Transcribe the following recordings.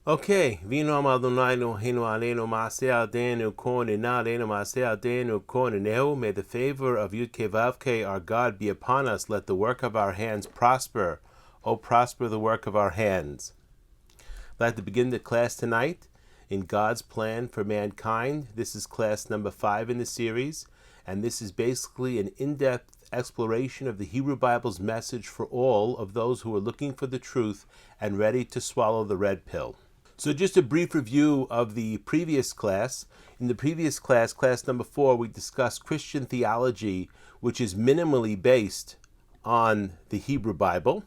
Okay, Vino Adonai Eloheinu Aleinu Maaseh Adenu Konena Aleinu Maaseh Adenu Koneneu. May the favor of Yud-Kei Vav-Kei, our God, be upon us. Let the work of our hands prosper. Oh, prosper the work of our hands. I'd like to begin the class tonight in God's plan for mankind. This is class number 5 in the series, and this is basically an in-depth exploration of the Hebrew Bible's message for all of those who are looking for the truth and ready to swallow the red pill. So just a brief review of the previous class. In the previous class, class number 4, we discussed Christian theology, which is minimally based on the Hebrew Bible.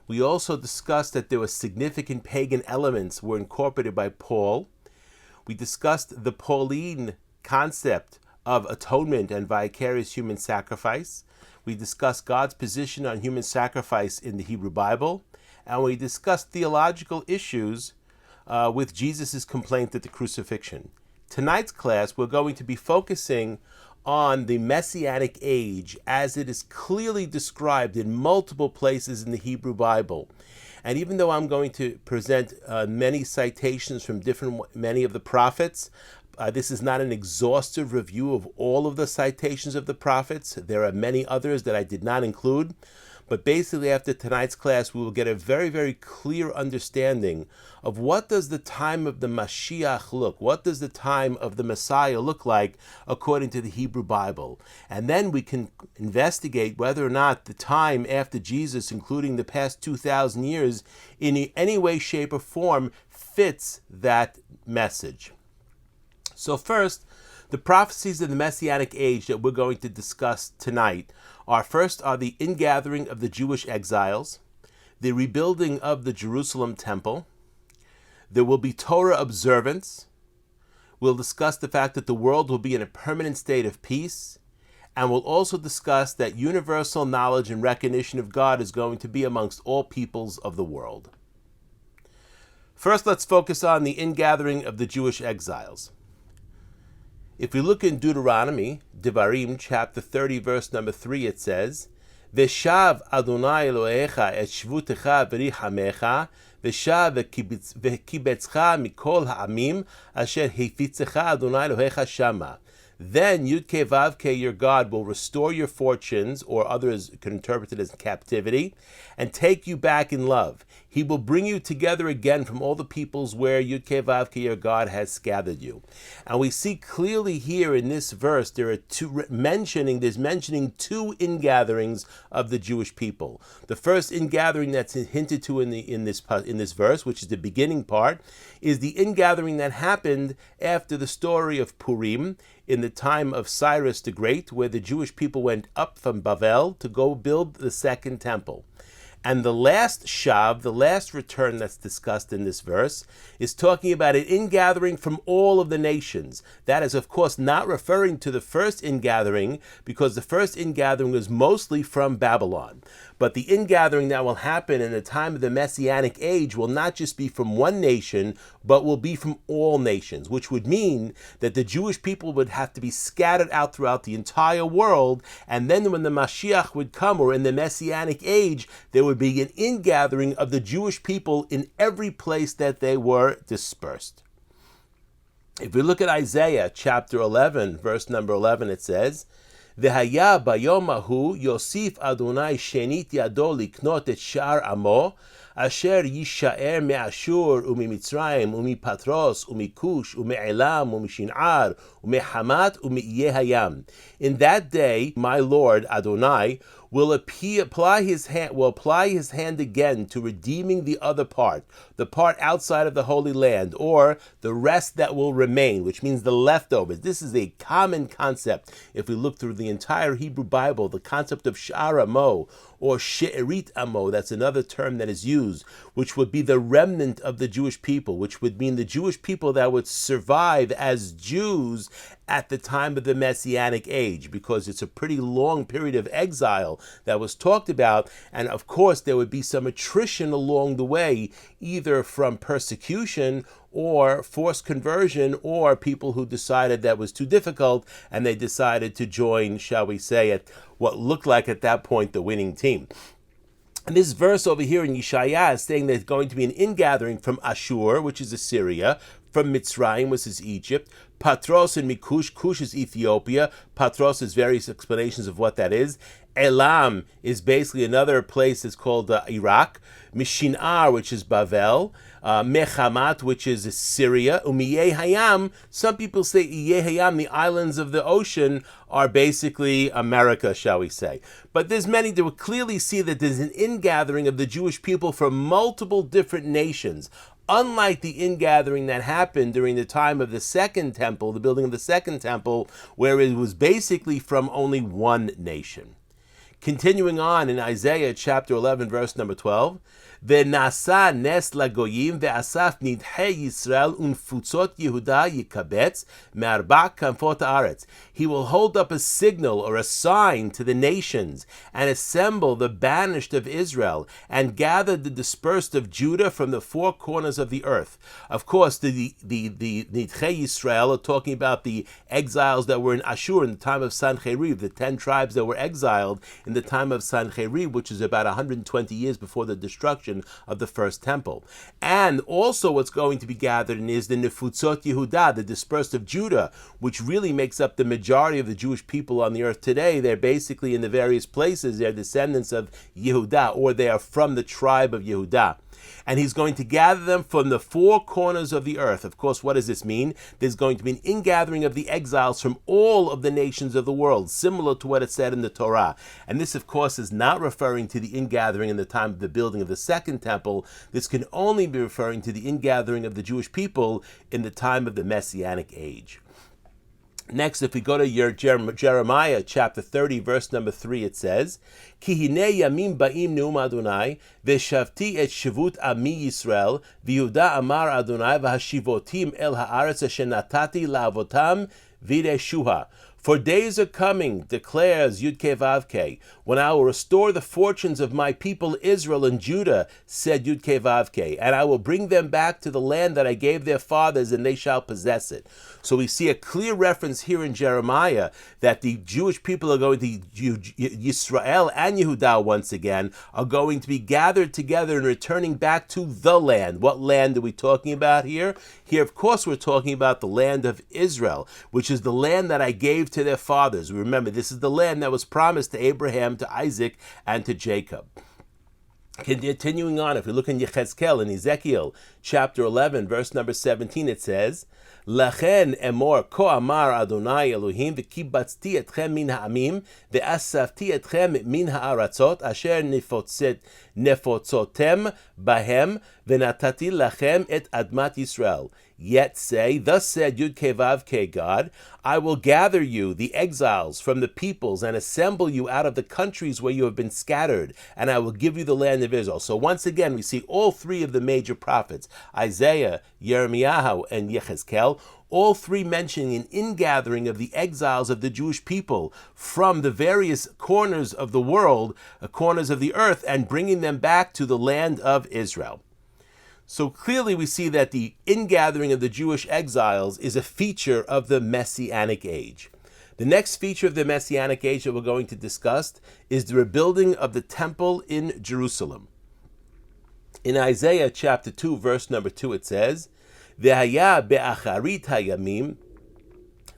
We also discussed that there were significant pagan elements were incorporated by Paul. We discussed the Pauline concept of atonement and vicarious human sacrifice. We discussed God's position on human sacrifice in the Hebrew Bible. And we discussed theological issues with Jesus' complaint at the crucifixion. Tonight's class, we're going to be focusing on the Messianic Age as it is clearly described in multiple places in the Hebrew Bible. And even though I'm going to present many citations from many of the prophets, this is not an exhaustive review of all of the citations of the prophets. There are many others that I did not include. But basically, after tonight's class, we will get a very, very clear understanding of what does the time of the Mashiach look, what does the time of the Messiah look like according to the Hebrew Bible. And then we can investigate whether or not the time after Jesus, including the past 2,000 years, in any way, shape, or form fits that message. So first, the prophecies of the Messianic Age that we're going to discuss tonight are the ingathering of the Jewish exiles, the rebuilding of the Jerusalem temple. There will be Torah observance. We'll discuss the fact that the world will be in a permanent state of peace. And we'll also discuss that universal knowledge and recognition of God is going to be amongst all peoples of the world. First, let's focus on the ingathering of the Jewish exiles. If we look in Deuteronomy, Devarim, chapter 30, verse number 3, it says, Veshav Adonai Elohecha et shvutecha v'richamecha, Veshav v'kibetzcha mikol ha'amim, asher hefitzecha Adonai Elohecha shama. Then Yud-Kei Vav-Kei, your God, will restore your fortunes, or others can interpret it as captivity, and take you back in love. He will bring you together again from all the peoples where Yud-Kei Vav-Kei, your God, has gathered you. And we see clearly here in this verse, there's mentioning two ingatherings of the Jewish people. The first ingathering that's hinted to in this verse, which is the beginning part, is the ingathering that happened after the story of Purim, in the time of Cyrus the Great, where the Jewish people went up from Babel to go build the second temple. And the last shav, the last return that's discussed in this verse, is talking about an ingathering from all of the nations. That is, of course, not referring to the first ingathering, because the first ingathering was mostly from Babylon. But the ingathering that will happen in the time of the Messianic Age will not just be from one nation, but will be from all nations, which would mean that the Jewish people would have to be scattered out throughout the entire world. And then when the Mashiach would come, or in the Messianic Age, there would be an ingathering of the Jewish people in every place that they were dispersed. If we look at Isaiah chapter 11, verse number 11, it says, V'haya bayom ahu yosif Adonai shenit yado liknot et shar amo, asher yishaer me'ashur u'mitzrayim u'mipatros u'mikush u'me'elam u'mishin'ar u'me'hamat u'me'iyeh hayam. In that day, my Lord Adonai will apply his hand again to redeeming the other part, the part outside of the Holy Land, or the rest that will remain, which means the leftovers. This is a common concept. If we look through the entire Hebrew Bible, the concept of Shar Amo, or She'erit Amo, that's another term that is used, which would be the remnant of the Jewish people, which would mean the Jewish people that would survive as Jews at the time of the Messianic Age, because it's a pretty long period of exile that was talked about, and of course there would be some attrition along the way, either from persecution or forced conversion, or people who decided that was too difficult and they decided to join, shall we say, at what looked like at that point the winning team. And this verse over here in Yeshaya is saying there's going to be an ingathering from Ashur, which is Assyria, from Mitzrayim, which is Egypt, Patros and Mikush. Kush is Ethiopia. Patros is various explanations of what that is. Elam is basically another place that's called Iraq. Mishinar, which is Bavel. Mechamat, which is Syria. Umiyeh Hayam, some people say Iyeh Hayam, the islands of the ocean, are basically America, shall we say. But there's many that will clearly see that there's an ingathering of the Jewish people from multiple different nations. Unlike the ingathering that happened during the time of the Second Temple, the building of the Second Temple, where it was basically from only one nation. Continuing on in Isaiah chapter 11, verse number 12, ונעשה נס לגויים ואסף נדחי ישראל ונפוצות יהודה יקבץ מארבע כנפות הארץ. He will hold up a signal or a sign to the nations and assemble the banished of Israel and gather the dispersed of Judah from the four corners of the earth. Of course, the Nidchei Yisrael are talking about the exiles that were in Ashur in the time of Sancherib, the 10 tribes that were exiled in the time of Sancherib, which is about 120 years before the destruction of the first temple. And also what's going to be gathered in is the Nefutzot Yehudah, the dispersed of Judah, which really makes up the majority of the Jewish people on the earth today. They're basically in the various places, they're descendants of Yehudah, or they are from the tribe of Yehudah. And he's going to gather them from the four corners of the earth. Of course, what does this mean? There's going to be an ingathering of the exiles from all of the nations of the world, similar to what it said in the Torah. And this, of course, is not referring to the ingathering in the time of the building of the Second Temple. This can only be referring to the ingathering of the Jewish people in the time of the Messianic Age. Next, if we go to Jeremiah chapter 30, verse number 3, it says, Ki hine yamim ba'im neum Adonai, ve'shavti et shivut ami Yisrael, v'Yehuda amar Adonai, v'hashivotim el ha'aretz asher natati la'avotam v'reshuha. For days are coming, declares Yud-Kei Vav-Kei, when I will restore the fortunes of my people Israel and Judah, said Yud-Kei Vav-Kei, and I will bring them back to the land that I gave their fathers, and they shall possess it. So we see a clear reference here in Jeremiah that the Jewish people are going to, Yisrael and Yehudah once again, are going to be gathered together and returning back to the land. What land are we talking about here? Here, of course, we're talking about the land of Israel, which is the land that I gave to their fathers. Remember, this is the land that was promised to Abraham, to Isaac, and to Jacob. Continuing on, if we look in Yechezkel, in Ezekiel chapter 11, verse number 17, it says, Lachen emor ko amar Adonai Elohim v'kibatzti etchem min ha'amim ve'asafti etchem min ha'aratzot asher nefotzotem bahem ve'natati lachem et admat Yisrael. Yet say, thus said Yud-Kei Vav-Kei, God, I will gather you, the exiles, from the peoples and assemble you out of the countries where you have been scattered, and I will give you the land of Israel. So once again, we see all three of the major prophets, Isaiah, Yirmiyahu, and Yechezkel, all three mentioning an ingathering of the exiles of the Jewish people from the various corners of the world, corners of the earth, and bringing them back to the land of Israel. So clearly we see that the ingathering of the Jewish exiles is a feature of the Messianic Age. The next feature of the Messianic Age that we're going to discuss is the rebuilding of the temple in Jerusalem. In Isaiah chapter 2, verse number 2, it says, Ve'haya be'acharit hayamim,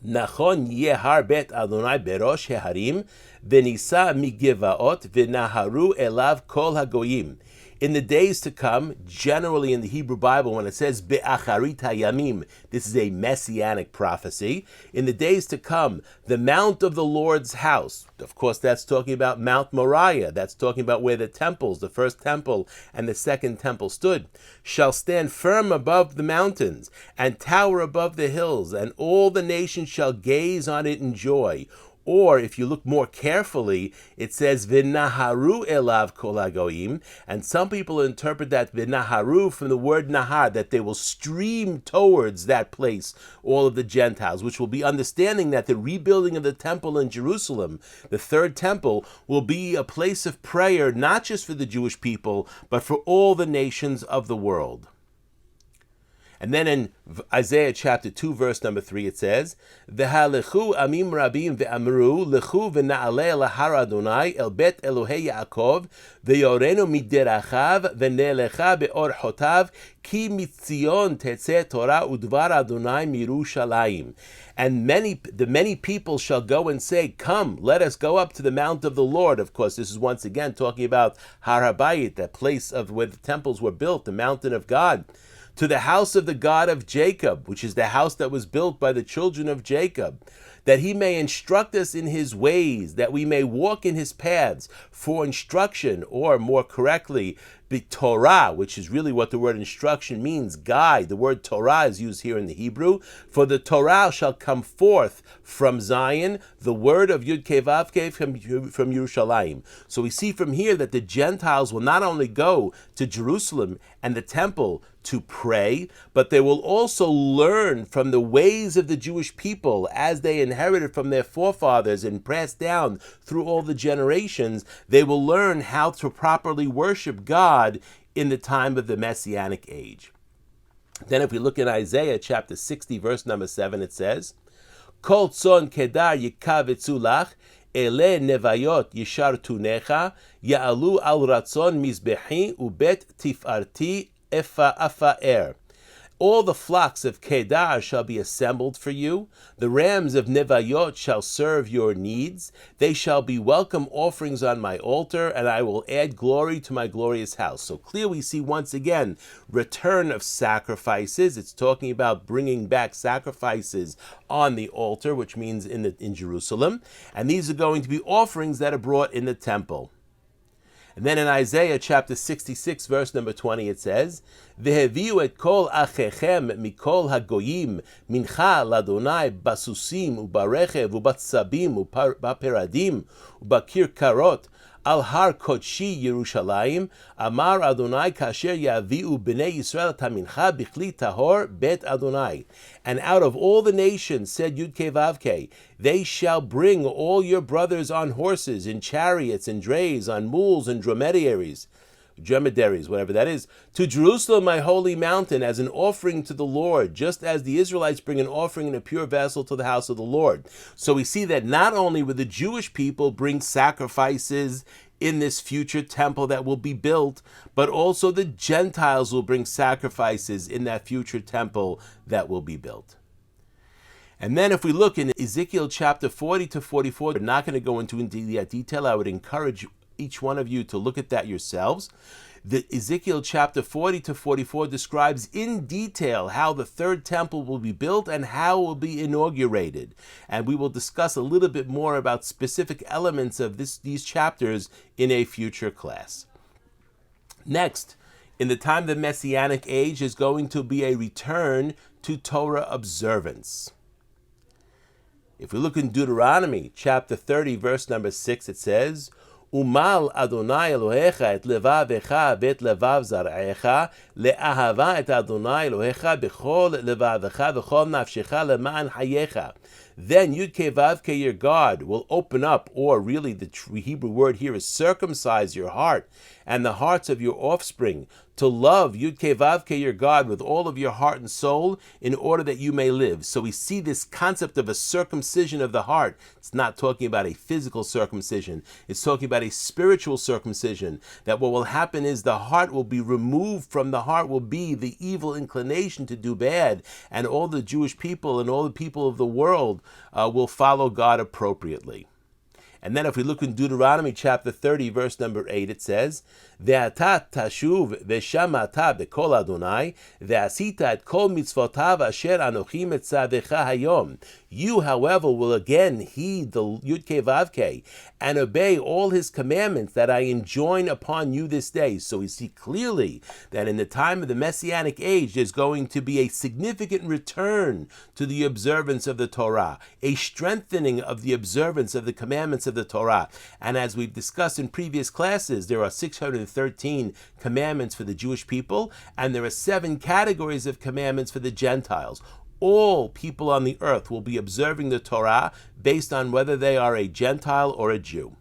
nachon yehar bet Adonai berosh heharim, ve'nisa migevaot, ve'naharu elav kol hagoyim. In the days to come, generally in the Hebrew Bible, when it says Be'acharit hayamim, this is a messianic prophecy. In the days to come, the mount of the Lord's house, of course that's talking about Mount Moriah, that's talking about where the temples, the first temple and the second temple stood, shall stand firm above the mountains and tower above the hills, and all the nations shall gaze on it in joy. Or, if you look more carefully, it says, V'naharu elav kol hagoyim, and some people interpret that V'naharu from the word nahar, that they will stream towards that place, all of the Gentiles, which will be understanding that the rebuilding of the temple in Jerusalem, the third temple, will be a place of prayer, not just for the Jewish people, but for all the nations of the world. And then in Isaiah chapter 2, verse number 3, it says, V'halechu amim rabim ve'amru, lechu v'na'aleh lahar Adonai, el bet Elohei Yaakov, ve'yorenu miderachav, v'nelecha be'orchotav, ki mitzion tetzeh Torah udvar Adonai mirushalayim. And the many people shall go and say, come, let us go up to the mount of the Lord. Of course, this is once again talking about Har HaBayit, that place of where the temples were built, the mountain of God. To the house of the God of Jacob, which is the house that was built by the children of Jacob, that he may instruct us in his ways, that we may walk in his paths for instruction, or more correctly, the Torah, which is really what the word instruction means, guide. The word Torah is used here in the Hebrew. For the Torah shall come forth from Zion, the word of Yud Kei Vav Kei from Yerushalayim. So we see from here that the Gentiles will not only go to Jerusalem and the temple to pray, but they will also learn from the ways of the Jewish people as they inherited from their forefathers and passed down through all the generations. They will learn how to properly worship God in the time of the Messianic Age. Then if we look in Isaiah chapter 60, verse number 7, it says, Kol tzon kedar yikavetzu lach, ele nevayot yishartu necha, ya'alu al ratzon mizbehi ubet tifarti Afa'er. All the flocks of Kedar shall be assembled for you. The rams of Nevayot shall serve your needs. They shall be welcome offerings on my altar, and I will add glory to my glorious house. So clear we see once again return of sacrifices. It's talking about bringing back sacrifices on the altar, which means in Jerusalem. And these are going to be offerings that are brought in the temple. And then in Isaiah chapter 66, verse number 20, it says, V'heviu et kol achechem mikol hagoyim mincha ladonai basusim ubarechev ubatzabim ubaperadim ubakirkarot al har kodshi Yerushalayim amar Adonai kasher yaviu b'nei Yisrael tamincha bichli tahor bet Adonai. And out of all the nations, said Yud Kei Vav Kei, they shall bring all your brothers on horses, in chariots and drays, on mules and dromedaries, whatever that is, to Jerusalem, my holy mountain, as an offering to the Lord, just as the Israelites bring an offering in a pure vessel to the house of the Lord. So we see that not only will the Jewish people bring sacrifices in this future temple that will be built, but also the Gentiles will bring sacrifices in that future temple that will be built. And then if we look in Ezekiel chapter 40 to 44, we're not going to go into that detail. I would encourage each one of you to look at that yourselves. The Ezekiel chapter 40 to 44 describes in detail how the third temple will be built and how it will be inaugurated. And we will discuss a little bit more about specific elements of these chapters in a future class. Next, in the time of the Messianic Age, is going to be a return to Torah observance. If we look in Deuteronomy chapter 30, verse number 6, it says, Umal Adonai Elohecha et levavecha vet levav zar'echa le'ahava et Adonai Elohecha b'chol levavecha v'chol nafshecha le'ma'an hayecha. Then Yud Kei Vav Kei, your God, will open up, or really the Hebrew word here is circumcise your heart and the hearts of your offspring, to love Yud Kei Vav Kei, your God, with all of your heart and soul, in order that you may live. So we see this concept of a circumcision of the heart. It's not talking about a physical circumcision. It's talking about a spiritual circumcision, that what will happen is the heart will be removed. From the heart will be the evil inclination to do bad, and all the Jewish people and all the people of the world will follow God appropriately. And then if we look in Deuteronomy chapter 30, verse number 8, it says, Ve'ata tashuv ve'shamata be'kol Adonai, ve'asita et kol mitzvotav asher anochi metzavecha hayom. You, however, will again heed the Yud Kei Vav Kei and obey all his commandments that I enjoin upon you this day. So we see clearly that in the time of the Messianic Age, there's going to be a significant return to the observance of the Torah, a strengthening of the observance of the commandments of the Torah. And as we've discussed in previous classes, there are 613 commandments for the Jewish people, and there are 7 categories of commandments for the Gentiles. All people on the earth will be observing the Torah based on whether they are a Gentile or a Jew.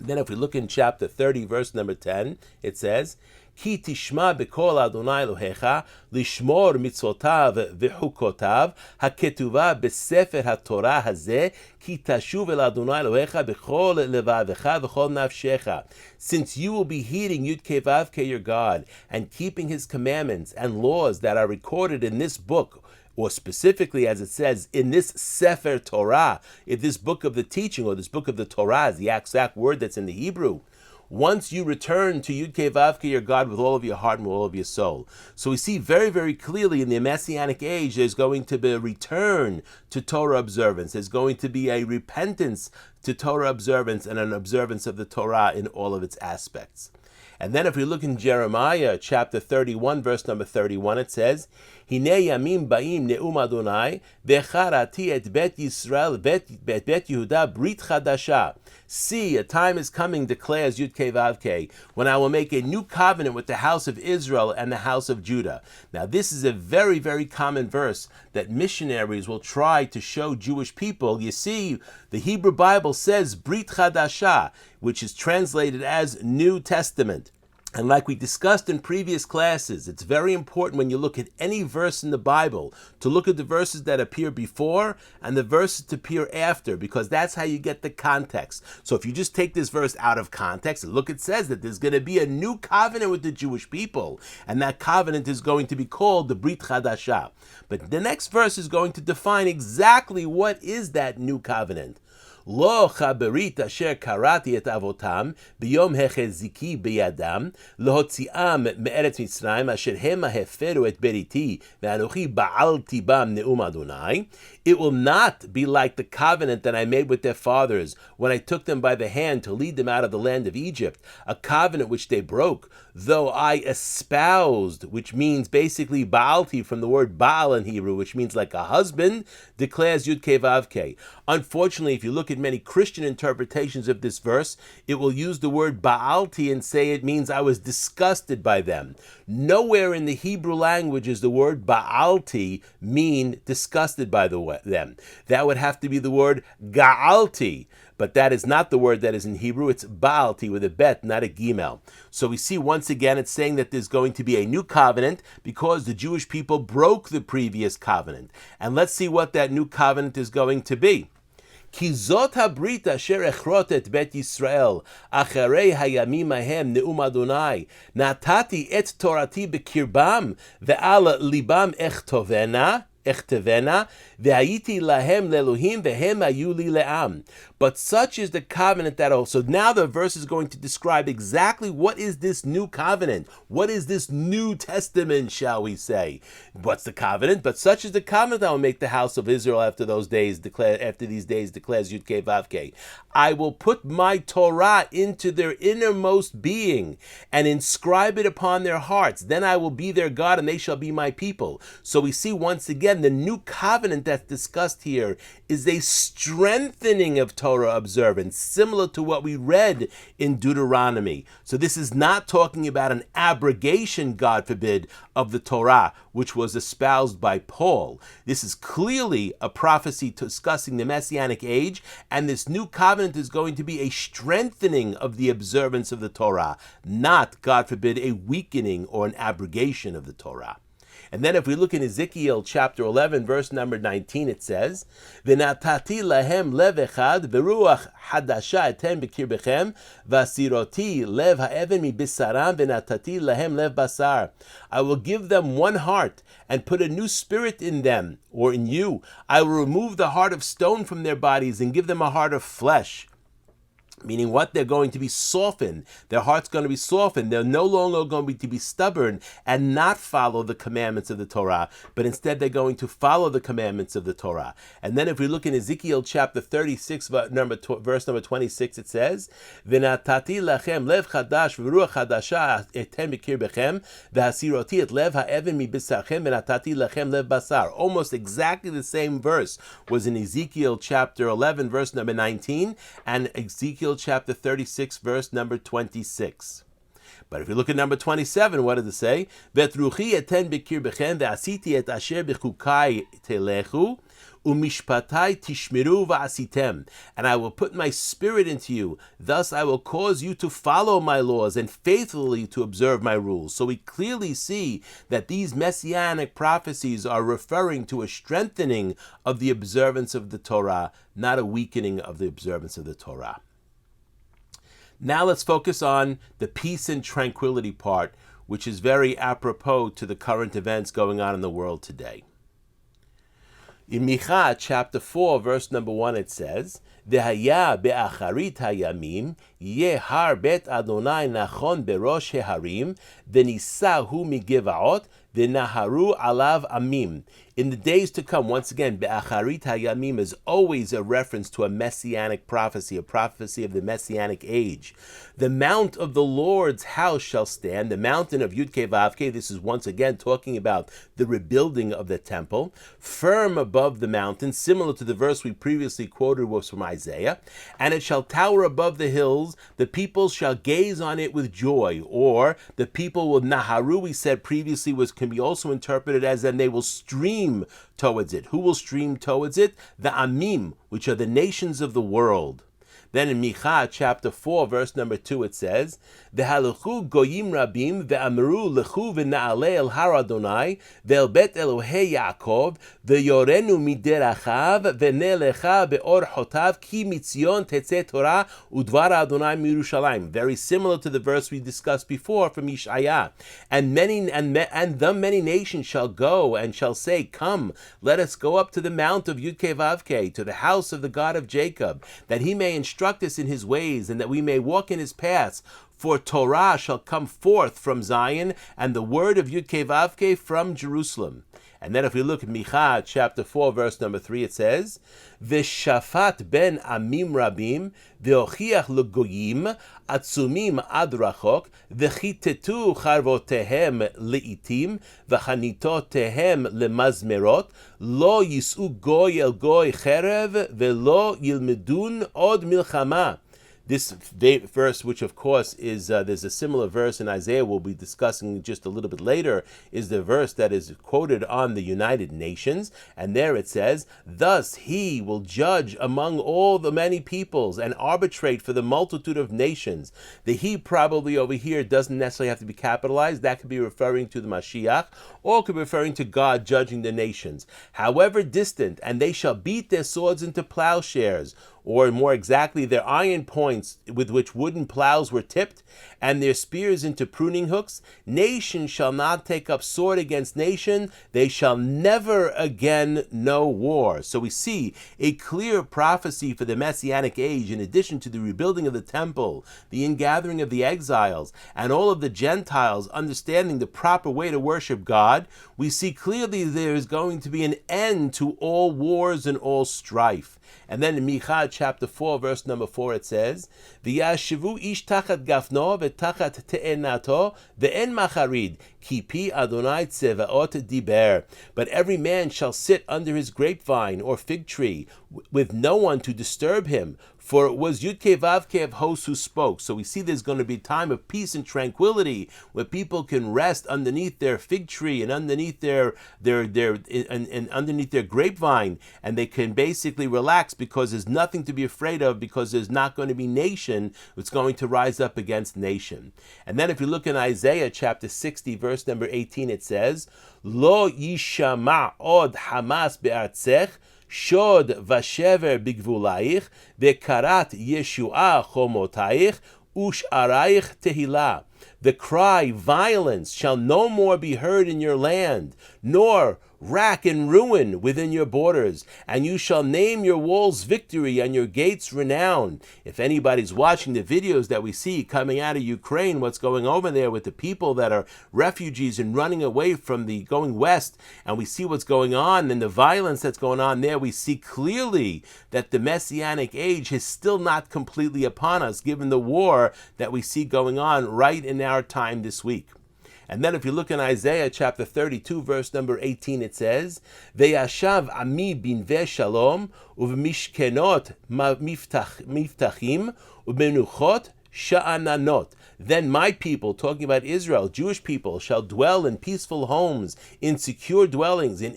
Then if we look in chapter 30, verse number 10, it says, Ki tishma b'kol Adonai Elohecha, lishmor mitzvotav v'chukotav, haketuva b'sefer haTorah hazeh, ki tashuv el Adonai Elohecha b'chol levavecha v'chol nafshecha. Since you will be heeding Yud Kei Vav Kei your God, and keeping his commandments and laws that are recorded in this book, or specifically, as it says, in this Sefer Torah, in this book of the teaching, or this book of the Torah, is the exact word that's in the Hebrew. Once you return to Yud Kei Vav Kei your God with all of your heart and with all of your soul. So we see very, very clearly in the Messianic age, there's going to be a return to Torah observance. There's going to be a repentance to Torah observance and an observance of the Torah in all of its aspects. And then if we look in Jeremiah chapter 31, verse number 31, it says, Hine yamim ba'im ne'um Adonai, v'charati et bet Yisrael, bet Yehuda, brit chadasha. See, a time is coming, declares Yud Kei Vav Kei, when I will make a new covenant with the house of Israel and the house of Judah. Now, this is a very, very common verse that missionaries will try to show Jewish people. You see, the Hebrew Bible says Brit Chadasha, which is translated as New Testament. And like we discussed in previous classes, it's very important when you look at any verse in the Bible to look at the verses that appear before and the verses that appear after, because that's how you get the context. So if you just take this verse out of context, look, it says that there's going to be a new covenant with the Jewish people, and that covenant is going to be called the Brit Chadasha. But the next verse is going to define exactly what is that new covenant. Lo chaberit asher karati et avotam biyom hecheziki biyadam lehotziam me'eretz Mitzrayim asher hema heferu et beriti ve'anochi ba'alti bam ne'um Adonai. It will not be like the covenant that I made with their fathers when I took them by the hand to lead them out of the land of Egypt, a covenant which they broke, though I espoused, which means basically ba'alti from the word Baal in Hebrew, which means like a husband, declares Yud Kei Vav Kei. Unfortunately, if you look at many Christian interpretations of this verse, it will use the word ba'alti and say it means I was disgusted by them. Nowhere in the Hebrew language is the word ba'alti mean disgusted by them. That would have to be the word ga'alti, but that is not the word that is in Hebrew. It's ba'alti with a bet, not a gimel. So we see once again it's saying that there's going to be a new covenant because the Jewish people broke the previous covenant. And let's see what that new covenant is going to be. Ki zot habrit asher echrot et bet Yisrael acharei hayamim ahem ne'um Adonai natati et torati bekirbam ve'al libam echtovena ve'ayiti lahem le'elohim ve'hem hayu li le'am. But such is the covenant that also. So now the verse is going to describe exactly what is this new covenant. What is this New Testament, shall we say? What's the covenant? But such is the covenant that will make the house of Israel after these days, declares Yud Kei Vav Kei. I will put my Torah into their innermost being and inscribe it upon their hearts. Then I will be their God and they shall be my people. So we see once again the new covenant that's discussed here is a strengthening of Torah observance, similar to what we read in Deuteronomy. So this is not talking about an abrogation, God forbid, of the Torah, which was espoused by Paul. This is clearly a prophecy discussing the Messianic age, and this new covenant is going to be a strengthening of the observance of the Torah, not, God forbid, a weakening or an abrogation of the Torah. And then if we look in Ezekiel chapter 11, verse number 19, it says, V'natati lahem lev echad, v'ruach hadasha etem b'kirbechem, v'asiroti lev ha'even mi bisaram, v'natati lahem lev basar. I will give them one heart, and put a new spirit in them, or in you. I will remove the heart of stone from their bodies, and give them a heart of flesh. Meaning what? They're going to be softened. Their heart's going to be softened. They're no longer going to be stubborn and not follow the commandments of the Torah, but instead they're going to follow the commandments of the Torah. And then if we look in Ezekiel chapter 36, verse number 26, it says, V'natati lachem lev chadash v'ruach chadasha etem b'kirbechem v'hasiroti et lev ha'even mi bisarchem v'natati lachem lev basar. Almost exactly the same verse was in Ezekiel chapter 11, verse number 19, and Ezekiel chapter 36, verse number 26. But if you look at number 27, what does it say? Vetruchi eten b'kirbechem ve'asiti et asher b'chukai telechu Umishpatai tishmeru va'asitem, and I will put my spirit into you. Thus I will cause you to follow my laws and faithfully to observe my rules. So we clearly see that these messianic prophecies are referring to a strengthening of the observance of the Torah, not a weakening of the observance of the Torah. Now let's focus on the peace and tranquility part, which is very apropos to the current events going on in the world today. In Micha chapter 4, verse number 1, it says, V'haya be'acharit hayamim, yeh har bet Adonai nachon berosh heharim, v'nisahu migivaot, v'naharu alav amim. In the days to come, once again, be'acharit hayamim is always a reference to a messianic prophecy, a prophecy of the Messianic Age. The mount of the Lord's house shall stand, the mountain of Yud-Kei Vav-Kei. This is once again talking about the rebuilding of the temple, firm above the mountain, similar to the verse we previously quoted was from Isaiah. And it shall tower above the hills, the people shall gaze on it with joy, or the people will naharu, we said previously, can be also interpreted as, and they will stream towards it. Who will stream towards it? The Amim, which are the nations of the world. Then in Micha chapter 4, verse number 2, it says, V'haluchu goyim rabim ve'amru lechu v'na'alei el har Adonai ve'el bet Elohei Yaakov ve'yorenu miderachav ve'nelecha be'or chotav ki mitzion tetzeh Torah udvar Adonai miYerushalayim. Very similar to the verse we discussed before from Yeshaya. And the many nations shall go and shall say, Come, let us go up to the mount of Yud-Kei Vav-Kei, to the house of the God of Jacob, that he may instruct us in his ways, and that we may walk in his paths. For Torah shall come forth from Zion, and the word of Yud-Kei Vav-Kei from Jerusalem. And then if we look at Micha chapter 4, verse number 3, it says, V'shafat ben amim rabim, v'ochiach legoyim, atzumim ad rachok, v'chitetu charvotehem leitim, v'chanitotehem lemazmerot, lo yis'u goy el goy cherev, ve'lo yilmedun od milchama. This verse, which of course is, there's a similar verse in Isaiah we'll be discussing just a little bit later, is the verse that is quoted on the United Nations. And there it says, Thus he will judge among all the many peoples and arbitrate for the multitude of nations. The he probably over here doesn't necessarily have to be capitalized. That could be referring to the Mashiach, or could be referring to God judging the nations. However distant, and they shall beat their swords into plowshares, or more exactly, their iron points with which wooden plows were tipped, and their spears into pruning hooks. Nation shall not take up sword against nation. They shall never again know war. So we see a clear prophecy for the Messianic Age, in addition to the rebuilding of the temple, the ingathering of the exiles, and all of the Gentiles understanding the proper way to worship God. We see clearly there is going to be an end to all wars and all strife. And then in Micha chapter 4, verse number 4, it says, V'yashivu ish tachat gafno v'tachat te'enato ve'en macharid ki pi Adonai tzevaot diber. But every man shall sit under his grapevine or fig tree, with no one to disturb him. For it was Yud-Kei Vav-Kei of hosts who spoke. So we see there's going to be a time of peace and tranquility, where people can rest underneath their fig tree and underneath their underneath their grapevine, and they can basically relax, because there's nothing to be afraid of, because there's not going to be nation that's going to rise up against nation. And then if you look in Isaiah chapter 60, verse number 18, it says, Lo yishama od Hamas be'artzech, Shod vashever bigvulaich, vekarat Yeshua chomotaich, ush'araich tehillah. The cry, violence, shall no more be heard in your land, nor rack and ruin within your borders, and you shall name your walls victory and your gates renown. If anybody's watching the videos that we see coming out of Ukraine, what's going over there with the people that are refugees and running away from the going west, and we see what's going on and the violence that's going on there, we see clearly that the Messianic Age is still not completely upon us, given the war that we see going on right in our time this week. And then if you look in Isaiah chapter 32, verse number 18, it says, Ve'yashav ami binveh shalom, uv'mishkenot miftachim, u'benuchot sha'ananot. Then my people, talking about Israel, Jewish people, shall dwell in peaceful homes, in secure dwellings, in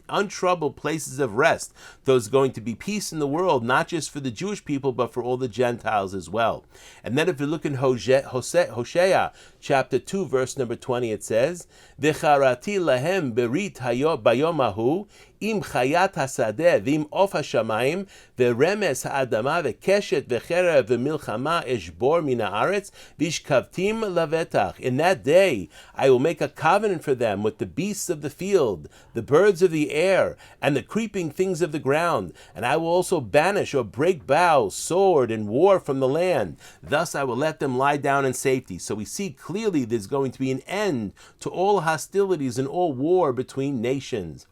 untroubled places of rest. There's going to be peace in the world, not just for the Jewish people, but for all the Gentiles as well. And then if you look in Hosea chapter 2, verse number 20, it says, V'charati lahem berit bayomahu, im chayat hasadeh, v'im of hashamayim, v'remes ha'adama, v'keshet, v'cherev, v'milchama, eshbor min haaretz, v'ishkavtim lavetach. In that day I will make a covenant for them with the beasts of the field, the birds of the air, and the creeping things of the ground. And I will also banish or break bow, sword, and war from the land. Thus I will let them lie down in safety. So we see clearly there's going to be an end to all hostilities and all war between nations.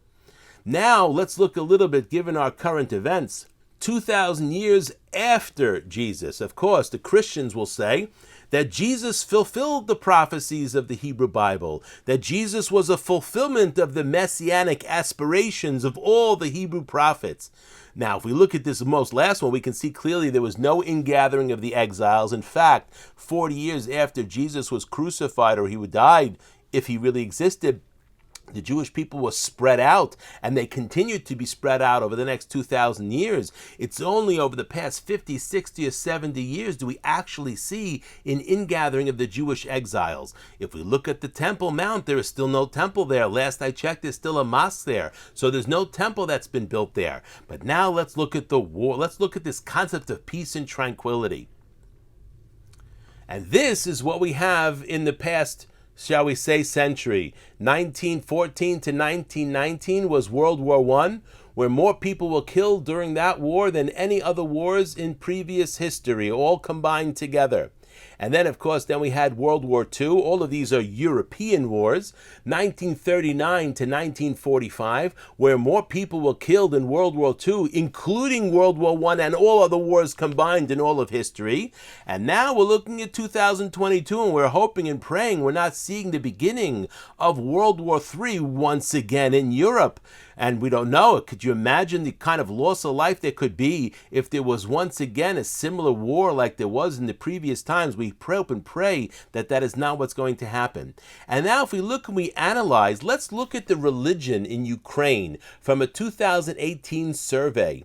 Now let's look a little bit, given our current events, 2,000 years after Jesus. Of course, the Christians will say that Jesus fulfilled the prophecies of the Hebrew Bible, that Jesus was a fulfillment of the Messianic aspirations of all the Hebrew prophets. Now, if we look at this last one, we can see clearly there was no ingathering of the exiles. In fact, 40 years after Jesus was crucified, or he died, if he really existed, the Jewish people were spread out, and they continued to be spread out over the next 2,000 years. It's only over the past 50, 60, or 70 years do we actually see an ingathering of the Jewish exiles. If we look at the Temple Mount, there is still no temple there. Last I checked, there's still a mosque there. So there's no temple that's been built there. But now let's look at the war. Let's look at this concept of peace and tranquility. And this is what we have in the past, shall we say, century. 1914 to 1919 was World War I, where more people were killed during that war than any other wars in previous history, all combined together. And then, of course, we had World War II. All of these are European wars. 1939 to 1945, where more people were killed in World War II, including World War I and all other wars combined in all of history. And now we're looking at 2022, and we're hoping and praying we're not seeing the beginning of World War III once again in Europe. And we don't know. Could you imagine the kind of loss of life there could be if there was once again a similar war like there was in the previous times? We hope and pray that that is not what's going to happen. And now if we look and we analyze, let's look at the religion in Ukraine from a 2018 survey.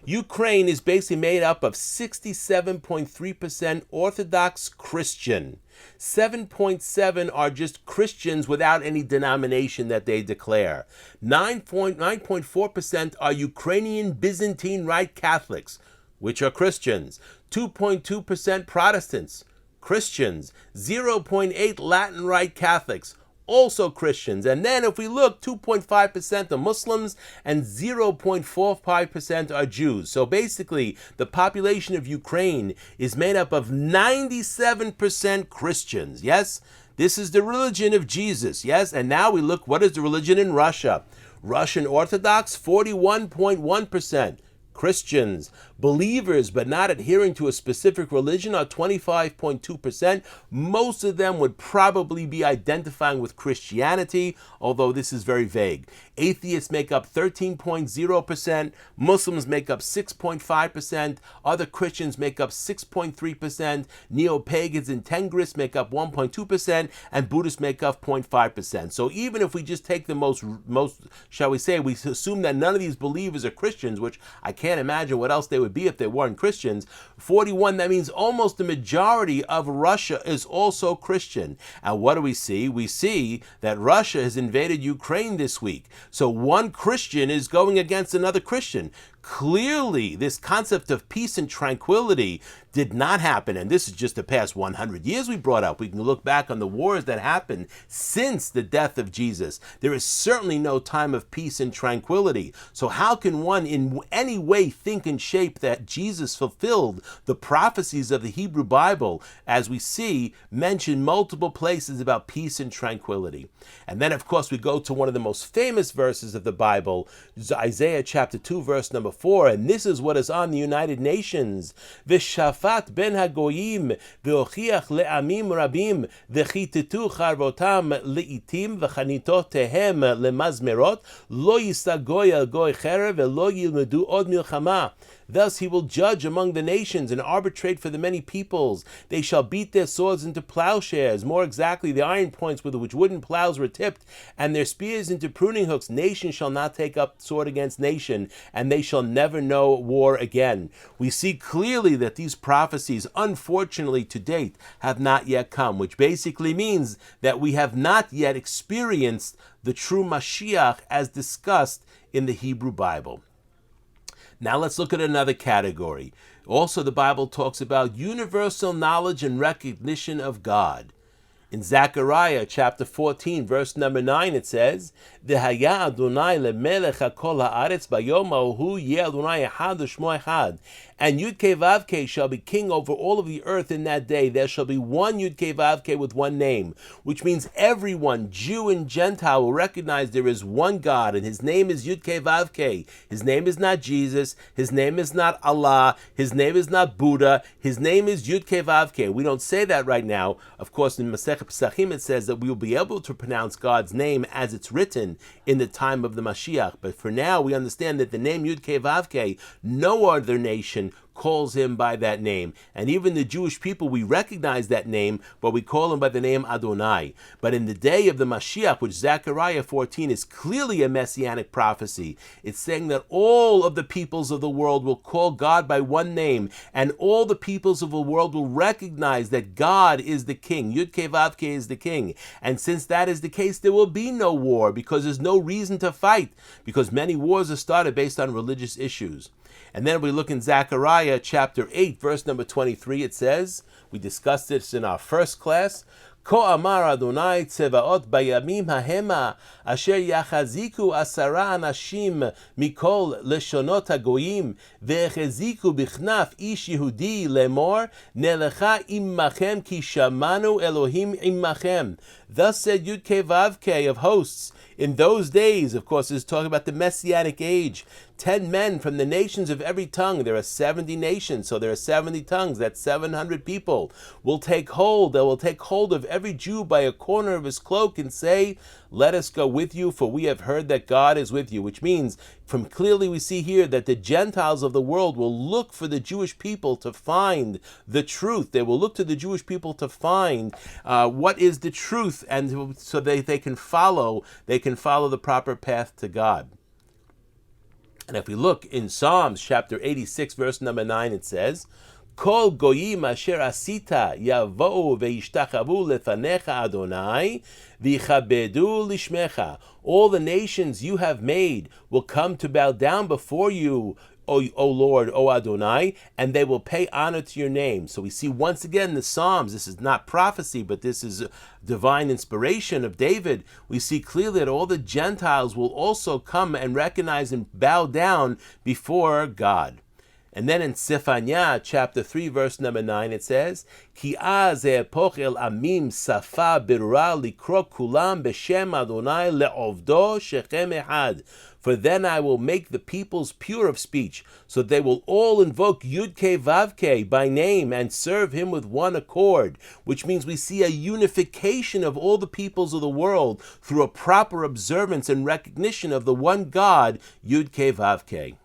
Ukraine is basically made up of 67.3% Orthodox Christian. 7.7 are just Christians without any denomination that they declare. 9.4% are Ukrainian Byzantine Rite Catholics, which are Christians. 2.2% Protestants, Christians. 0.8 Latin Rite Catholics, also Christians. And then if we look, 2.5% are Muslims and 0.45% are Jews. So basically, the population of Ukraine is made up of 97% Christians. Yes, this is the religion of Jesus. Yes, and now we look, what is the religion in Russia? Russian Orthodox, 41.1%. Christians, believers but not adhering to a specific religion are 25.2%. Most of them would probably be identifying with Christianity, although this is very vague. Atheists make up 13.0%, Muslims make up 6.5%, other Christians make up 6.3%, neo-pagans and Tengrists make up 1.2%, and Buddhists make up 0.5%. So even if we just take the most, shall we say, we assume that none of these believers are Christians, which I can't imagine what else they would be if they weren't Christians. 41, that means almost the majority of Russia is also Christian. And what do we see? We see that Russia has invaded Ukraine this week. So one Christian is going against another Christian. Clearly, this concept of peace and tranquility did not happen, and this is just the past 100 years we brought up. We can look back on the wars that happened since the death of Jesus. There is certainly no time of peace and tranquility. So how can one in any way think and shape that Jesus fulfilled the prophecies of the Hebrew Bible, as we see mentioned multiple places about peace and tranquility? And then, of course, we go to one of the most famous verses of the Bible, Isaiah chapter 2, verse number 4, and this is what is on the United Nations. V'shafat ben hagoyim v'ochiach le'amim rabim v'chitetu charvotam le'itim v'chanitotehem lemazmerot lo yisagoy al goy cherev ve'lo yilmedu od milchama Thus he will judge among the nations and arbitrate for the many peoples. They shall beat their swords into plowshares, more exactly the iron points with which wooden plows were tipped, and their spears into pruning hooks. Nation shall not take up sword against nation, and they shall never know war again. We see clearly that these prophecies, unfortunately to date, have not yet come, which basically means that we have not yet experienced the true Mashiach as discussed in the Hebrew Bible. Now let's look at another category. Also, the Bible talks about universal knowledge and recognition of God. In Zachariah chapter 14, verse number 9, it says, V'haya Adonai lemelech hakol haaretz bayom hahu yeh Adonai echad u'shmo echad. And Yud-Kei Vav-Kei shall be king over all of the earth in that day. There shall be one Yud-Kei Vav-Kei with one name, which means everyone, Jew and Gentile, will recognize there is one God, and his name is Yud-Kei Vav-Kei. His name is not Jesus. His name is not Allah. His name is not Buddha. His name is Yud-Kei Vav-Kei. We don't say that right now. Of course, in Masechet Pesachim it says that we will be able to pronounce God's name as it's written in the time of the Mashiach. But for now, we understand that the name Yud-Kei Vav-Kei, no other nation calls him by that name. And even the Jewish people, we recognize that name, but we call him by the name Adonai. But in the day of the Mashiach, which Zechariah 14 is clearly a messianic prophecy, it's saying that all of the peoples of the world will call God by one name, and all the peoples of the world will recognize that God is the king. Yud-Kei Vav-Kei is the king. And since that is the case, there will be no war, because there's no reason to fight, because many wars are started based on religious issues. And then we look in Zachariah chapter 8, verse number 23, it says, we discussed this in our first class, Ko amar Adonai tzevaot bayamim hahema asher yachaziku asara anashim mikol leshonot hagoyim ve'echaziku bichnaf ish Yehudi lemor nelecha immachem ki shamanu Elohim immachem. Thus said Yud-Kei Vav-Kei of hosts. In those days, of course, is talking about the Messianic Age. 10 men from the nations of every tongue. There are 70 nations, so there are 70 tongues. That's 700 people. Will take hold. They will take hold of every Jew by a corner of his cloak and say, let us go with you, for we have heard that God is with you. Which means, from clearly we see here that the Gentiles of the world will look for the Jewish people to find the truth. They will look to the Jewish people to find what is the truth, and so they can follow the proper path to God. And if we look in Psalms chapter 86, verse number 9, it says, Kol goyim asher asita yavou veishtachavu lefanecha Adonai v'chabedu lishmecha. All the nations you have made will come to bow down before you, O Lord, O Adonai, and they will pay honor to your name. So we see once again the Psalms, this is not prophecy, but this is divine inspiration of David. We see clearly that all the Gentiles will also come and recognize and bow down before God. And then in Zephaniah chapter 3, verse number 9, it says, Ki az epoch el amim safa birura likro kulam b'shem Adonai le'ovdo shechem ehad. For then I will make the peoples pure of speech, so they will all invoke Yud-Kei Vav-Kei by name and serve him with one accord, which means we see a unification of all the peoples of the world through a proper observance and recognition of the one God, Yud-Kei Vav-Kei.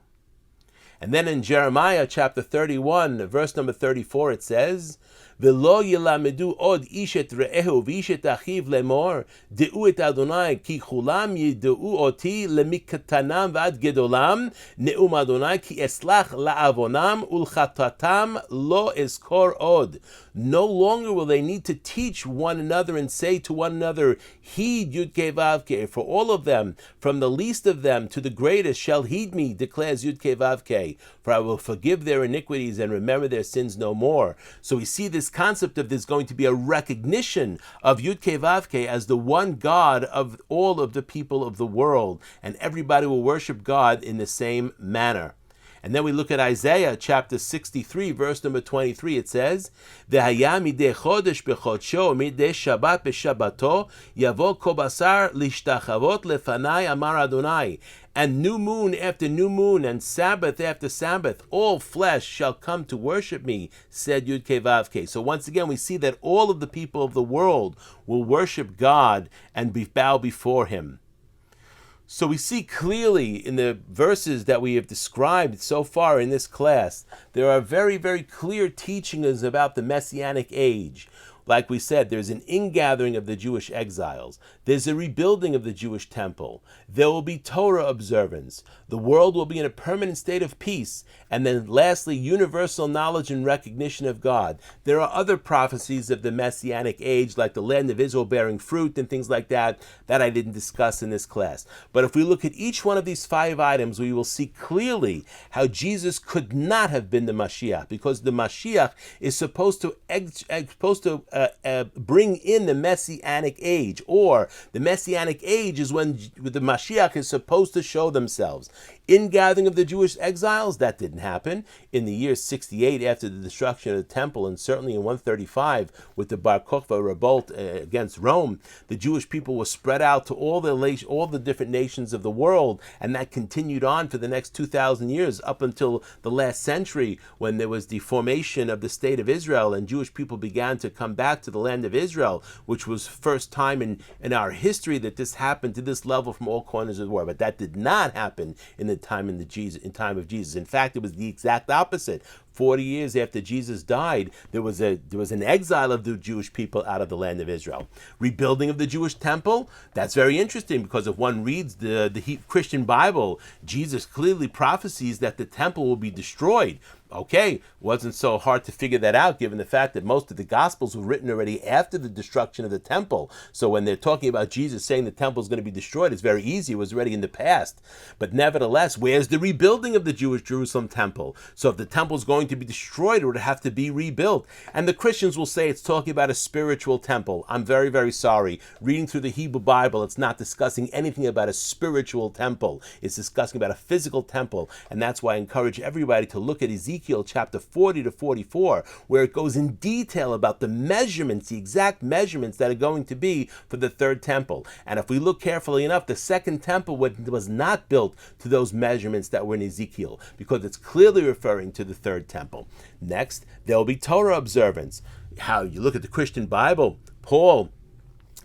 And then in Jeremiah chapter 31, verse number 34, it says, V'lo yilamedu od ish et re'ehu v'ish et achiv lemor, de'u et Adonai, ki chulam yide'u oti lemikatanam v'ad gedolam, ne'um Adonai, ki eslach la'avonam ulchatatam lo eskor od. No longer will they need to teach one another and say to one another, heed Yud-Kei Vav-Kei. For all of them, from the least of them to the greatest, shall heed me, declares Yud-Kei Vav-Kei. For I will forgive their iniquities and remember their sins no more. So we see this concept of there's going to be a recognition of Yud-Kei Vav-Kei as the one God of all of the people of the world. And everybody will worship God in the same manner. And then we look at Isaiah chapter 63, verse number 23. It says, V'haya midei chodesh b'chodsho, midei Shabbat b'Shabbato, yavo kol basar lishtachavot lefanai amar Adonai. And new moon after new moon, and Sabbath after Sabbath, all flesh shall come to worship me, said Yud-Kei Vav-Kei. So once again, we see that all of the people of the world will worship God and bow before him. So we see clearly in the verses that we have described so far in this class, there are very, very clear teachings about the Messianic age. Like we said, there's an ingathering of the Jewish exiles. There's a rebuilding of the Jewish temple. There will be Torah observance. The world will be in a permanent state of peace. And then lastly, universal knowledge and recognition of God. There are other prophecies of the Messianic age, like the land of Israel bearing fruit and things like that I didn't discuss in this class. But if we look at each one of these 5 items, we will see clearly how Jesus could not have been the Mashiach, because the Mashiach is supposed to bring in the Messianic age, or the Messianic age is when the Mashiach is supposed to show themselves. Ingathering of the Jewish exiles, that didn't happen. In the year 68 after the destruction of the temple, and certainly in 135 with the Bar Kokhba revolt against Rome, the Jewish people were spread out to all the different nations of the world, and that continued on for the next 2,000 years up until the last century, when there was the formation of the state of Israel and Jewish people began to come back to the land of Israel, which was first time in our history that this happened to this level from all corners of the world. But that did not happen in the time of Jesus. In fact, it was the exact opposite. 40 years after Jesus died, there was an exile of the Jewish people out of the land of Israel. Rebuilding of the Jewish temple, that's very interesting, because if one reads the Christian Bible, Jesus clearly prophesies that the temple will be destroyed. Okay, wasn't so hard to figure that out, given the fact that most of the Gospels were written already after the destruction of the temple. So when they're talking about Jesus saying the temple is going to be destroyed, it's very easy. It was already in the past. But nevertheless, where's the rebuilding of the Jewish Jerusalem temple? So if the temple is going to be destroyed, it would have to be rebuilt. And the Christians will say it's talking about a spiritual temple. I'm very, very sorry. Reading through the Hebrew Bible, it's not discussing anything about a spiritual temple. It's discussing about a physical temple. And that's why I encourage everybody to look at Ezekiel chapter 40 to 44, where it goes in detail about the measurements, the exact measurements that are going to be for the third temple. And if we look carefully enough, the second temple was not built to those measurements that were in Ezekiel, because it's clearly referring to the third temple. Next, there will be Torah observance. How you look at the Christian Bible, Paul,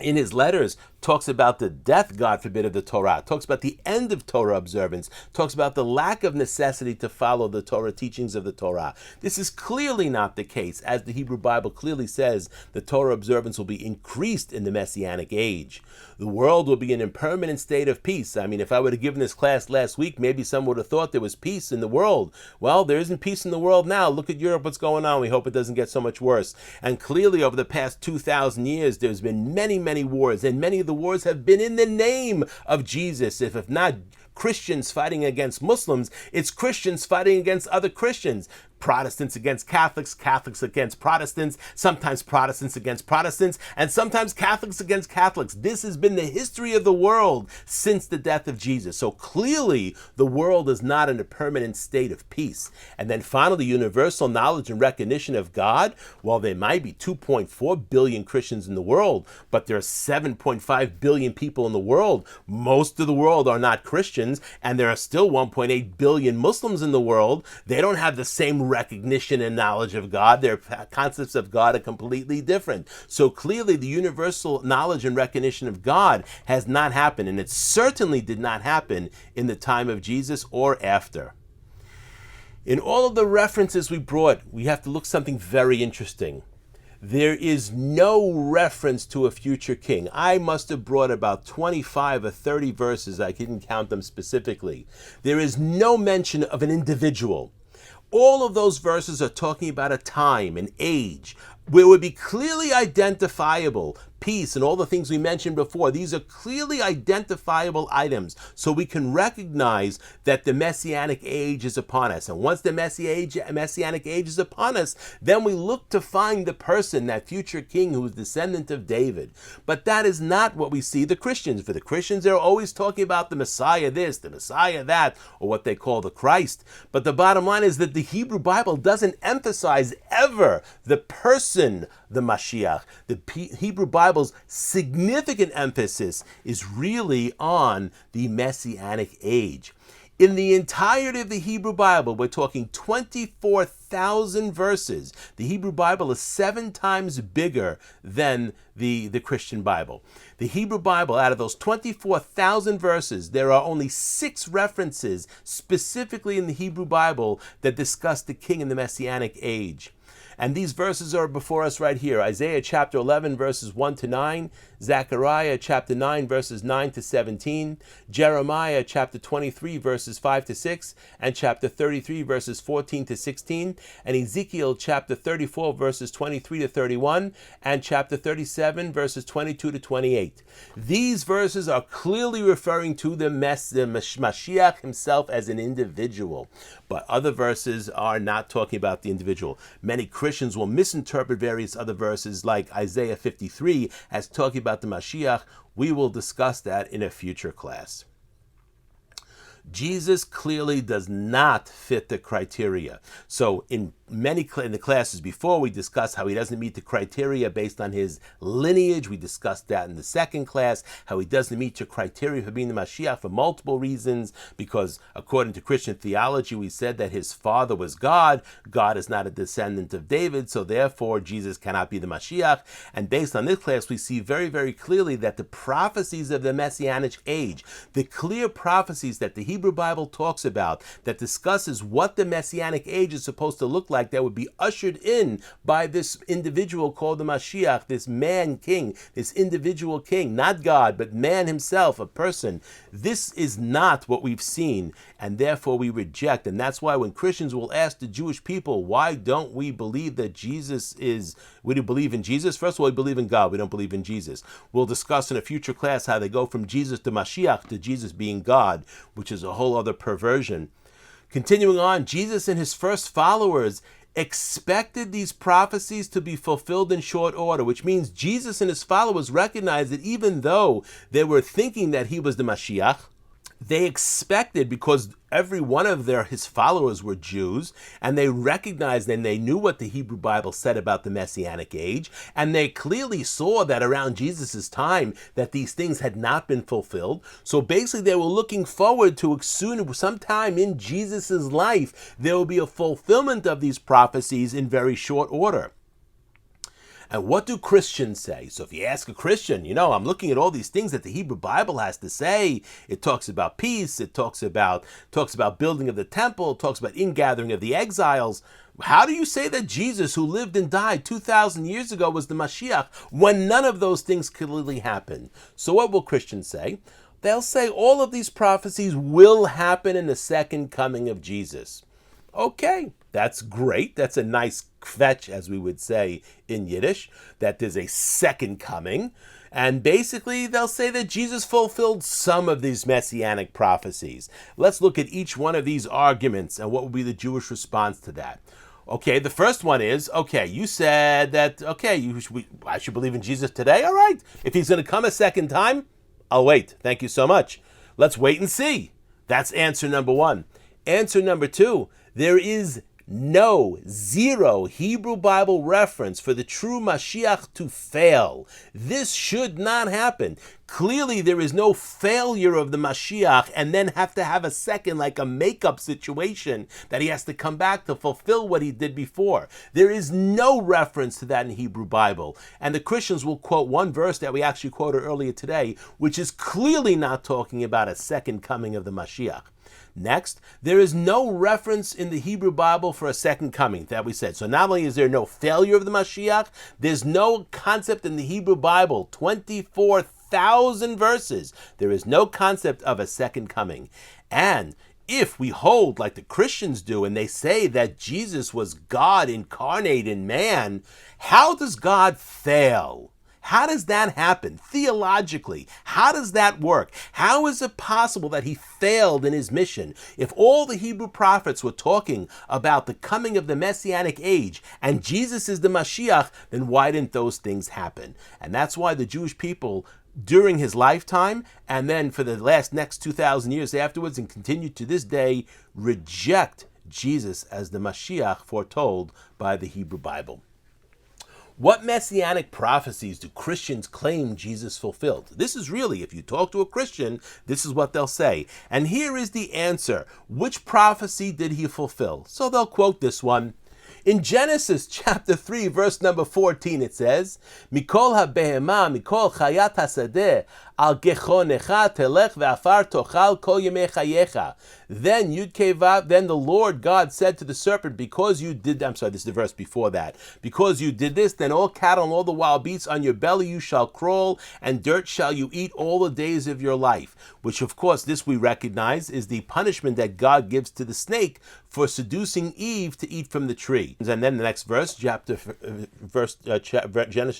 in his letters, talks about the death, God forbid, of the Torah, talks about the end of Torah observance, talks about the lack of necessity to follow the Torah teachings of the Torah. This is clearly not the case. As the Hebrew Bible clearly says, the Torah observance will be increased in the Messianic age. The world will be in a permanent state of peace. I mean, if I would have given this class last week, maybe some would have thought there was peace in the world. Well, there isn't peace in the world now. Look at Europe, what's going on. We hope it doesn't get so much worse. And clearly, over the past 2,000 years, there's been many, many wars, and many of the wars have been in the name of Jesus. If not Christians fighting against Muslims, it's Christians fighting against other Christians. Protestants against Catholics, Catholics against Protestants, sometimes Protestants against Protestants, and sometimes Catholics against Catholics. This has been the history of the world since the death of Jesus. So clearly, the world is not in a permanent state of peace. And then finally, universal knowledge and recognition of God. Well, there might be 2.4 billion Christians in the world, but there are 7.5 billion people in the world. Most of the world are not Christians, and there are still 1.8 billion Muslims in the world. They don't have the same recognition and knowledge of God. Their concepts of God are completely different. So clearly the universal knowledge and recognition of God has not happened, and it certainly did not happen in the time of Jesus or after. In all of the references we brought, we have to look something very interesting. There is no reference to a future king. I must have brought about 25 or 30 verses. I didn't count them specifically. There is no mention of an individual. All of those verses are talking about a time, an age, where it would be clearly identifiable. Peace and all the things we mentioned before, these are clearly identifiable items, so we can recognize that the Messianic age is upon us. And once the Messianic age is upon us, then we look to find the person, that future king who is descendant of David. But that is not what we see the Christians. For the Christians, they're always talking about the Messiah this, the Messiah that, or what they call the Christ. But the bottom line is that the Hebrew Bible doesn't emphasize ever the person, the Mashiach. The Hebrew Bible's significant emphasis is really on the Messianic age. In the entirety of the Hebrew Bible, we're talking 24,000 verses. The Hebrew Bible is 7 times bigger than the Christian Bible. The Hebrew Bible, out of those 24,000 verses, there are only 6 references specifically in the Hebrew Bible that discuss the king in the Messianic age. And these verses are before us right here. Isaiah chapter 11, verses 1 to 9. Zachariah chapter 9, verses 9 to 17. Jeremiah chapter 23, verses 5 to 6. And chapter 33, verses 14 to 16. And Ezekiel chapter 34, verses 23 to 31. And chapter 37, verses 22 to 28. These verses are clearly referring to the Mashiach himself as an individual. But other verses are not talking about the individual. Many Christians will misinterpret various other verses like Isaiah 53 as talking about the Mashiach. We will discuss that in a future class. Jesus clearly does not fit the criteria. So in the classes before, we discussed how he doesn't meet the criteria based on his lineage. We discussed that in the second class, how he doesn't meet your criteria for being the Mashiach for multiple reasons, because according to Christian theology, we said that his father was God. God is not a descendant of David, so therefore Jesus cannot be the Mashiach. And based on this class, we see very, very clearly that the prophecies of the Messianic age, the clear prophecies that the Hebrew Bible talks about, that discusses what the Messianic age is supposed to look like, that would be ushered in by this individual called the Mashiach, this man king, this individual king, not God, but man himself, a person. This is not what we've seen, and therefore we reject. And that's why when Christians will ask the Jewish people, why don't we believe that Jesus is, we do believe in Jesus? First of all, we believe in God, we don't believe in Jesus. We'll discuss in a future class how they go from Jesus to Mashiach to Jesus being God, which is a whole other perversion. Continuing on, Jesus and his first followers expected these prophecies to be fulfilled in short order, which means Jesus and his followers recognized that even though they were thinking that he was the Mashiach, they expected, because every one of his followers were Jews, and they recognized and they knew what the Hebrew Bible said about the Messianic age, and they clearly saw that around Jesus' time that these things had not been fulfilled. So basically they were looking forward to sometime in Jesus' life there will be a fulfillment of these prophecies in very short order. And what do Christians say? So if you ask a Christian, I'm looking at all these things that the Hebrew Bible has to say. It talks about peace. It talks about building of the temple. It talks about ingathering of the exiles. How do you say that Jesus, who lived and died 2,000 years ago, was the Mashiach when none of those things clearly happened? So what will Christians say? They'll say all of these prophecies will happen in the second coming of Jesus. Okay, that's great. That's a nice kvetch, as we would say in Yiddish, that there's a second coming. And basically, they'll say that Jesus fulfilled some of these messianic prophecies. Let's look at each one of these arguments and what would be the Jewish response to that. Okay, the first one is, you said that, I should believe in Jesus today. All right, if he's going to come a second time, I'll wait. Thank you so much. Let's wait and see. That's answer number one. Answer number two, there is zero Hebrew Bible reference for the true Mashiach to fail. This should not happen. Clearly, there is no failure of the Mashiach and then have to have a second, like a makeup situation, that he has to come back to fulfill what he did before. There is no reference to that in Hebrew Bible. And the Christians will quote one verse that we actually quoted earlier today, which is clearly not talking about a second coming of the Mashiach. Next, there is no reference in the Hebrew Bible for a second coming, that we said. So not only is there no failure of the Mashiach, there's no concept in the Hebrew Bible, 24,000 verses. There is no concept of a second coming. And if we hold like the Christians do, and they say that Jesus was God incarnate in man, how does God fail? How does that happen theologically? How does that work? How is it possible that he failed in his mission? If all the Hebrew prophets were talking about the coming of the Messianic age and Jesus is the Mashiach, then why didn't those things happen? And that's why the Jewish people during his lifetime and then for the next 2,000 years afterwards and continue to this day reject Jesus as the Mashiach foretold by the Hebrew Bible. What messianic prophecies do Christians claim Jesus fulfilled? This is really, if you talk to a Christian, this is what they'll say. And here is the answer. Which prophecy did he fulfill? So they'll quote this one. In Genesis chapter 3, verse number 14, it says, Mikol ha-behema, mikol chayat hasadeh, al gechonecha telech ve'afar tochal kol yemei chayecha. Then the Lord God said to the serpent, because you did, I'm sorry, this is the verse before that. Because you did this, then all cattle and all the wild beasts on your belly you shall crawl, and dirt shall you eat all the days of your life. Which, of course, this we recognize is the punishment that God gives to the snake for seducing Eve to eat from the tree. And then the next verse, Genesis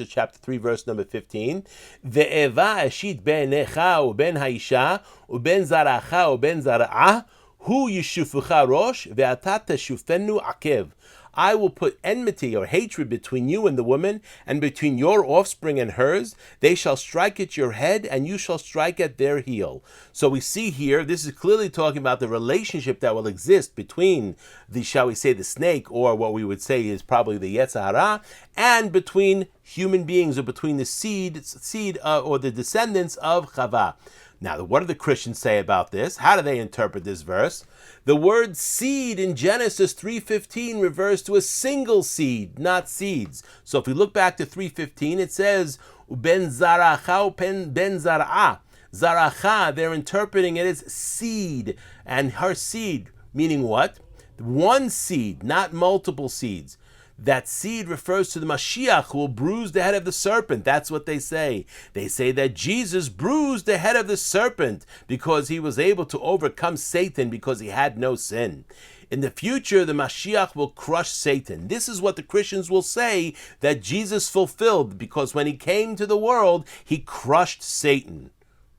chapter 3, verse number 15. Ve'eva eshit ben necha uben haisha uben zaracha uben zara'ah hu yishufucha rosh ve'ata teshufenu akev. I will put enmity or hatred between you and the woman, and between your offspring and hers. They shall strike at your head, and you shall strike at their heel. So we see here, this is clearly talking about the relationship that will exist between the, shall we say, the snake, or what we would say is probably the Yetzer Hara, and between human beings, or between the seed or the descendants of Chava. Now, what do the Christians say about this? How do they interpret this verse? The word seed in Genesis 3:15 refers to a single seed, not seeds. So if we look back to 3:15, it says, Ben zaracha ben zara'ah. Zaracha, they're interpreting it as seed, and her seed, meaning what? One seed, not multiple seeds. That seed refers to the Mashiach who will bruise the head of the serpent. That's what they say. They say that Jesus bruised the head of the serpent because he was able to overcome Satan because he had no sin. In the future, the Mashiach will crush Satan. This is what the Christians will say that Jesus fulfilled, because when he came to the world, he crushed Satan.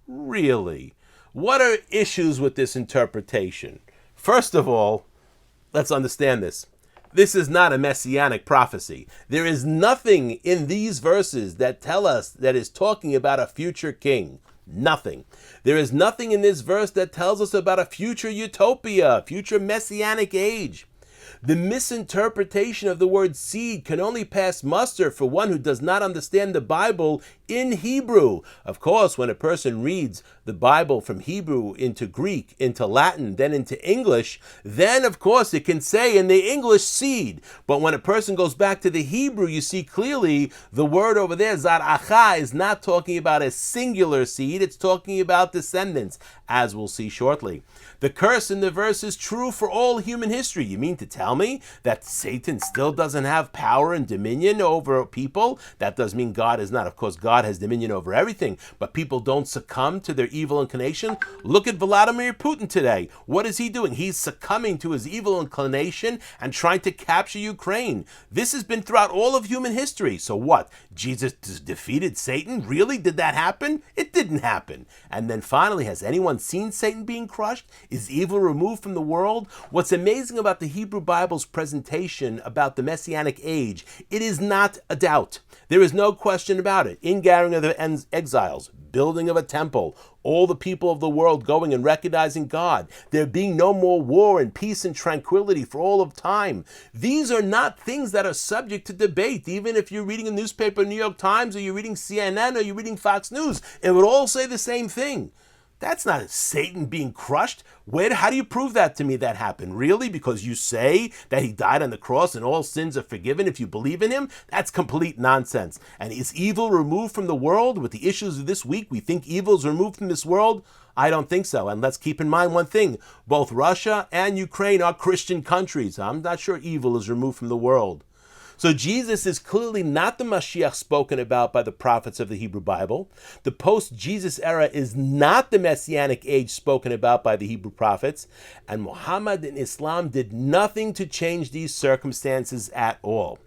Really? What are issues with this interpretation? First of all, let's understand this. This is not a messianic prophecy. There is nothing in these verses that tell us that is talking about a future king. Nothing. There is nothing in this verse that tells us about a future utopia, future messianic age. The misinterpretation of the word seed can only pass muster for one who does not understand the Bible in Hebrew. Of course, when a person reads the Bible from Hebrew into Greek, into Latin, then into English, then of course it can say in the English seed. But when a person goes back to the Hebrew, you see clearly the word over there, zaracha, is not talking about a singular seed, it's talking about descendants, as we'll see shortly. The curse in the verse is true for all human history. You mean to tell me that Satan still doesn't have power and dominion over people? That does mean God is not. Of course, God has dominion over everything, but people don't succumb to their evil inclination. Look at Vladimir Putin today. What is he doing? He's succumbing to his evil inclination and trying to capture Ukraine. This has been throughout all of human history. So what? Jesus defeated Satan? Really? Did that happen? It didn't happen. And then finally, has anyone seen Satan being crushed? Is evil removed from the world? What's amazing about the Hebrew Bible's presentation about the Messianic age, it is not a doubt. There is no question about it. Ingathering of the Exiles, building of a temple, all the people of the world going and recognizing God, there being no more war and peace and tranquility for all of time. These are not things that are subject to debate. Even if you're reading a newspaper, New York Times, or you're reading CNN, or you're reading Fox News, it would all say the same thing. That's not Satan being crushed. How do you prove that to me that happened? Really? Because you say that he died on the cross and all sins are forgiven if you believe in him? That's complete nonsense. And is evil removed from the world? With the issues of this week, we think evil is removed from this world? I don't think so. And let's keep in mind one thing. Both Russia and Ukraine are Christian countries. I'm not sure evil is removed from the world. So Jesus is clearly not the Mashiach spoken about by the prophets of the Hebrew Bible. The post-Jesus era is not the Messianic age spoken about by the Hebrew prophets. And Muhammad and Islam did nothing to change these circumstances at all.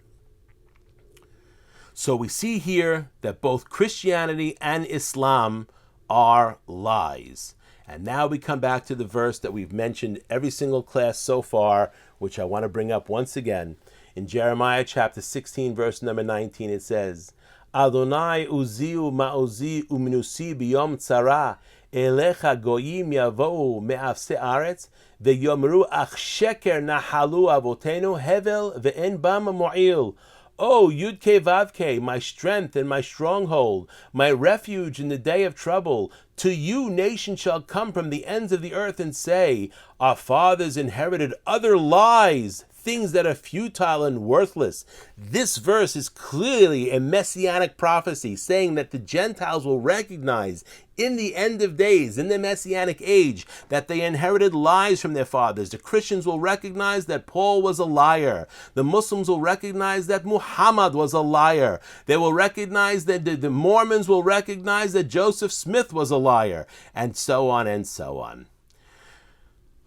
So we see here that both Christianity and Islam are lies. And now we come back to the verse that we've mentioned every single class so far, which I want to bring up once again. In Jeremiah chapter 16, verse number 19, it says, Adonai uzi ma'uzi umnusi biyom tzara, elecha goyim yavou me'afse aretz, ve'yomru ach sheker nahalu avotenu hevel ve'en bam mo'il. O Yud-Ke Vav-Ke, my strength and my stronghold, my refuge in the day of trouble. To you nations shall come from the ends of the earth and say, our fathers inherited other lies, things that are futile and worthless. This verse is clearly a messianic prophecy saying that the Gentiles will recognize in the end of days, in the Messianic age, that they inherited lies from their fathers. The Christians will recognize that Paul was a liar. The Muslims will recognize that Muhammad was a liar. They will recognize that the Mormons will recognize that Joseph Smith was a liar, and so on and so on.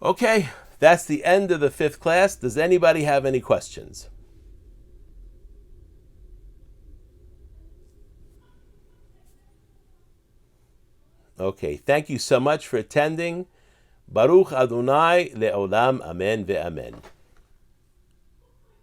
Okay, that's the end of the 5th class. Does anybody have any questions? Okay, thank you so much for attending. Baruch Adonai le'olam, amen ve'amen.